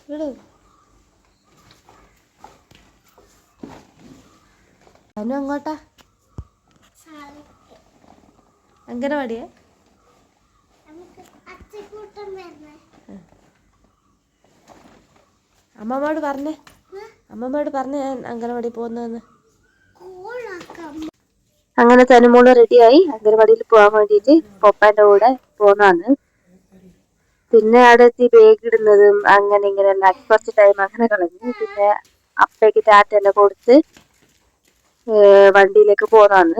വിട്. അനു അങ്ങോട്ടാ? അങ്കനവാടിയാ? അമ്മമ്മയോട് പറഞ്ഞേ, അമ്മമ്മയോട് പറഞ്ഞേ ഞാൻ അങ്കനവാടി പോകുന്നതെന്ന്. അങ്ങനെ തനുമോള് റെഡിയായി അങ്കനവാടിയിൽ പോകാൻ വേണ്ടിയിട്ട് പപ്പാന്റെ കൂടെ പോന്നാണ്. പിന്നെ അവിടെ എത്തി ബാഗ് ഇടുന്നതും അങ്ങനെ ഇങ്ങനെ എല്ലാം കുറച്ച് ടൈം അങ്ങനെ കളഞ്ഞു. പിന്നെ അപ്പയ്ക്ക് ടാറ്റെല്ലാം കൊടുത്ത് വണ്ടിയിലേക്ക് പോന്നാണ്.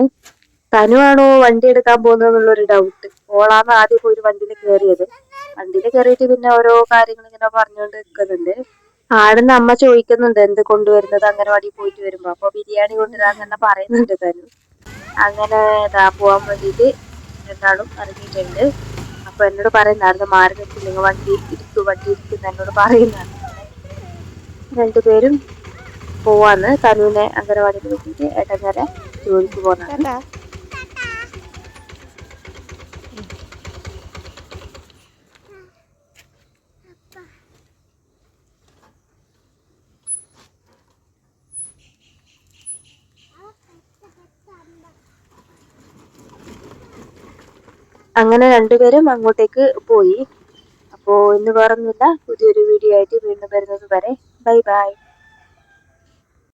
തനുവാണോ വണ്ടി എടുക്കാൻ പോകുന്നതെന്നുള്ളൊരു ഡൗട്ട്. ഓളാണ് ആദ്യം പോയി വണ്ടിയിൽ കയറിയത്. വണ്ടിയിൽ കയറിയിട്ട് പിന്നെ ഓരോ കാര്യങ്ങൾ ഇങ്ങനെ പറഞ്ഞുകൊണ്ട് നിൽക്കുന്നുണ്ട്. ആടുന്ന് അമ്മ ചോദിക്കുന്നുണ്ട് എന്ത് കൊണ്ടുവരുന്നത് അംഗനവാടി പോയിട്ട് വരുമ്പോ. അപ്പൊ ബിരിയാണി കൊണ്ടുവരാന്ന് പറയുന്നുണ്ട് തനു. അങ്ങനെ ഇതാ പോവാൻ വേണ്ടിയിട്ട് രണ്ടാളും ഇറങ്ങിയിട്ടുണ്ട്. അപ്പൊ എന്നോട് പറയുന്നായിരുന്നു മാറി നിൽക്കില്ലെങ്കിൽ വണ്ടി ഇരിക്കുന്ന എന്നോട് പറയുന്നതാണ്. രണ്ടുപേരും പോവാന്ന് തനുവിനെ അംഗനവാടിയിൽ വിട്ടിട്ട് ഏട്ടൻ നേരെ ജോലിക്ക് പോകുന്നതാണ്. അങ്ങനെ രണ്ടുപേരും അങ്ങോട്ടേക്ക് പോയി. അപ്പോൾ ഇന്ന് വേറൊന്നുമില്ല, പുതിയൊരു വീഡിയോ ആയിട്ട് വീണ്ടും വരുന്നത് വരെ ബൈ ബൈ.